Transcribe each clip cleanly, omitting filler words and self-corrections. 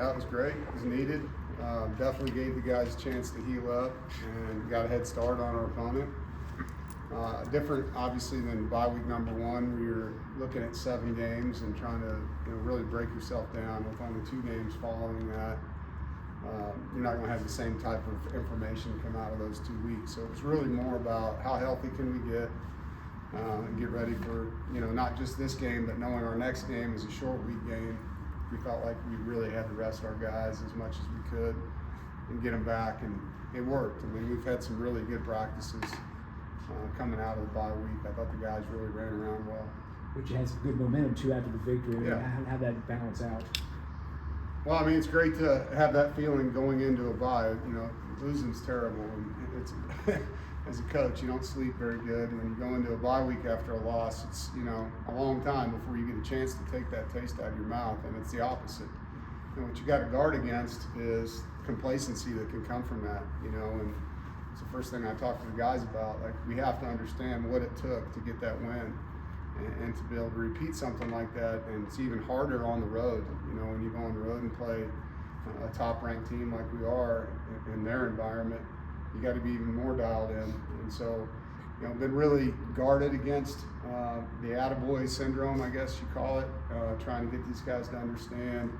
That was great. It was needed. Definitely gave the guys a chance to heal up and got a head start on our opponent. Different, obviously, than bye week number one, where you're looking at 7 games and trying to really break yourself down. With only 2 games following that, you're not going to have the same type of information come out of those 2 weeks. So it was really more about how healthy can we get and get ready for not just this game, but knowing our next game is a short week game. We felt like we really had to rest our guys as much as we could and get them back, and it worked. I mean, we've had some really good practices coming out of the bye week. I thought the guys really ran around well. Which has good momentum too after the victory. Yeah. How that balance out? Well, I mean, it's great to have that feeling going into a bye. Losing's terrible, and it's as a coach, you don't sleep very good. When you go into a bye week after a loss, it's a long time before you get a chance to take that taste out of your mouth, and it's the opposite. And what you got to guard against is complacency that can come from that. And it's the first thing I talk to the guys about. Like, we have to understand what it took to get that win, and to be able to repeat something like that. And it's even harder on the road. When you go on the road and play a top-ranked team like we are in their environment, you got to be even more dialed in. And so, been really guarded against the attaboy syndrome, I guess you call it, trying to get these guys to understand,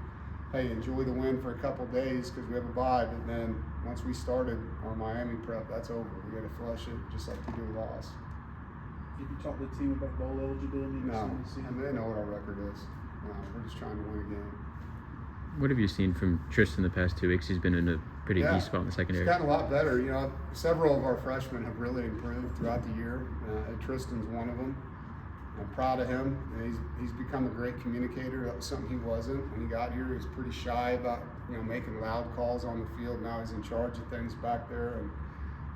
hey, enjoy the win for a couple days because we have a bye, but then once we started our Miami prep, that's over. We got to flush it just like we do a loss. Did you talk to the team about bowl eligibility? No, they know what our record is. We're just trying to win a game. What have you seen from Tristan the past 2 weeks? He's been in a pretty key spot in the secondary. He's gotten a lot better. Several of our freshmen have really improved throughout the year. Tristan's one of them. I'm proud of him. He's become a great communicator. That was something he wasn't when he got here. He was pretty shy about making loud calls on the field. Now he's in charge of things back there. And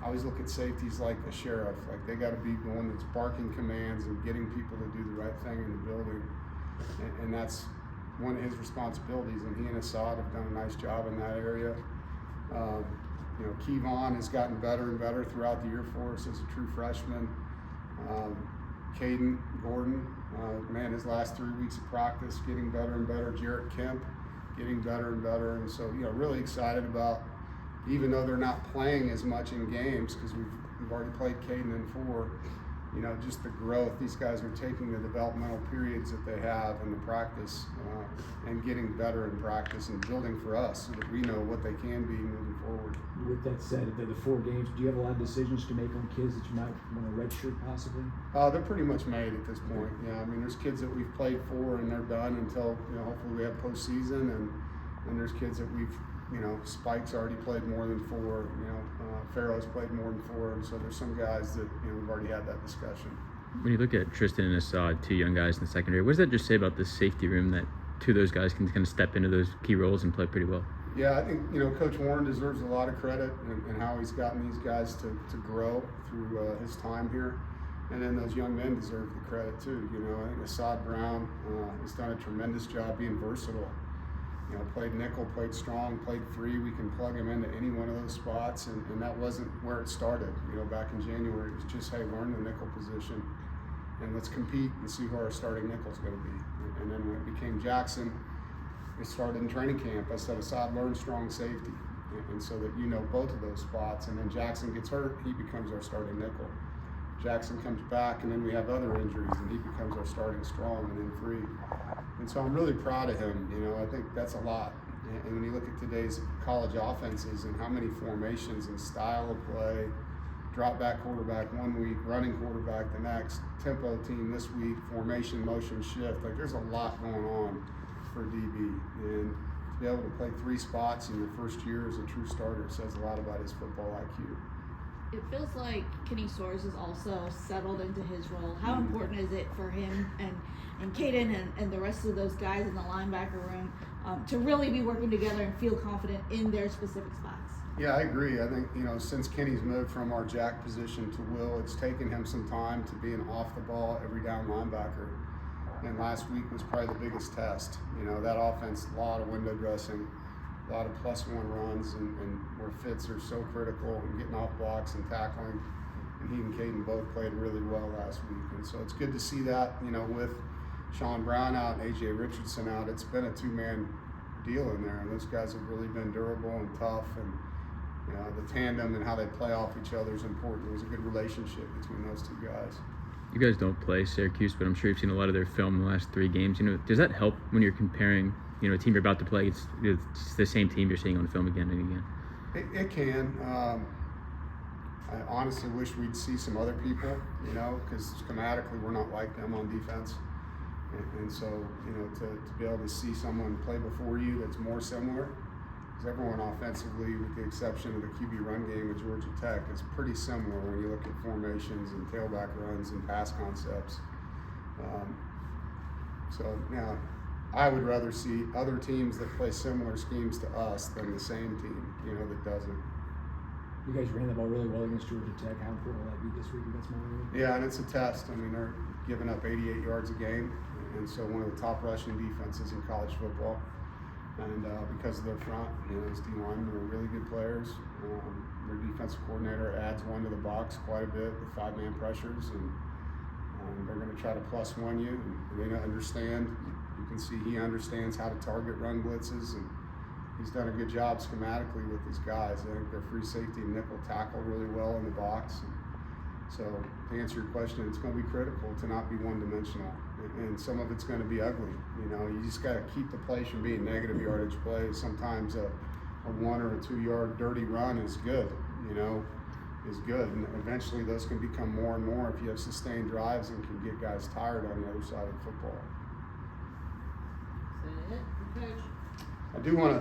I always look at safeties like a sheriff. Like, they got to be the one that's barking commands and getting people to do the right thing in the building. And that's one of his responsibilities, and he and Assad have done a nice job in that area. Kevon has gotten better and better throughout the year for us as a true freshman. Caden Gordon, his last 3 weeks of practice getting better and better. Jarrett Kemp getting better and better, and so really excited about, even though they're not playing as much in games because we've already played Caden in 4. Just the growth. These guys are taking the developmental periods that they have in the practice and getting better in practice and building for us so that we know what they can be moving forward. With that said, the 4 games, do you have a lot of decisions to make on kids that you might want to redshirt possibly? They're pretty much made at this point. Yeah, I mean, there's kids that we've played for and they're done until hopefully we have postseason, and there's kids that we've Spike's already played more than 4. Farrow's played more than 4, and so there's some guys that we've already had that discussion. When you look at Tristan and Assad, 2 young guys in the secondary, what does that just say about the safety room that 2 of those guys can kind of step into those key roles and play pretty well? Yeah, I think Coach Warren deserves a lot of credit in how he's gotten these guys to grow through his time here, and then those young men deserve the credit too. I think Assad Brown has done a tremendous job being versatile. Played nickel, played strong, played 3. We can plug him into any one of those spots, and that wasn't where it started. Back in January, it was just, hey, learn the nickel position, and let's compete and see who our starting nickel's going to be. And then when it became Jackson, it started in training camp. I said, Assad, learn strong safety, and so that both of those spots. And then Jackson gets hurt, he becomes our starting nickel. Jackson comes back, and then we have other injuries, and he becomes our starting strong and then 3. And so I'm really proud of him. I think that's a lot. And when you look at today's college offenses and how many formations and style of play, drop back quarterback one week, running quarterback the next, tempo team this week, formation, motion, shift, like there's a lot going on for DB. And to be able to play 3 spots in your first year as a true starter says a lot about his football IQ. It feels like Kenny Soares is also settled into his role. How important is it for him and Caden and the rest of those guys in the linebacker room to really be working together and feel confident in their specific spots? Yeah, I agree. I think, since Kenny's moved from our jack position to Will, it's taken him some time to be an off-the-ball, every-down linebacker. And last week was probably the biggest test. That offense, a lot of window dressing, a lot of +1 runs, and where fits are so critical, and getting off blocks and tackling. And he and Caden both played really well last week. And so it's good to see that, with Sean Brown out and A.J. Richardson out. It's been a 2-man deal in there. And those guys have really been durable and tough, and you know, the tandem and how they play off each other is important. There's a good relationship between those two guys. You guys don't play Syracuse, but I'm sure you've seen a lot of their film in the last 3 games. You know, does that help when you're comparing, you know, a team you're about to play? It's the same team you're seeing on film again and again. It can. I honestly wish we'd see some other people, you know, because schematically we're not like them on defense. And so, you know, to be able to see someone play before you that's more similar, because everyone offensively, with the exception of the QB run game at Georgia Tech, is pretty similar when you look at formations and tailback runs and pass concepts. So, yeah, I would rather see other teams that play similar schemes to us than the same team, you know, that doesn't. You guys ran the ball really well against Georgia Tech. How important will that be this week against Memorial? Yeah, and it's a test. I mean, they're giving up 88 yards a game, and so one of the top rushing defenses in college football. And because of their front, you know, those D linemen are really good players. Their defensive coordinator adds one to the box quite a bit with 5-man pressures, and they're going to try to +1 you. And they understand. You can see he understands how to target run blitzes, and he's done a good job schematically with his guys. I think their free safety and nickel tackle really well in the box. And so to answer your question, it's going to be critical to not be one-dimensional, and some of it's going to be ugly. You know, you just got to keep the plays from being negative yardage plays. Sometimes a 1 or a 2 yard dirty run is good, you know, is good. And eventually those can become more and more if you have sustained drives and can get guys tired on the other side of the football. Is that it, Coach? I do want to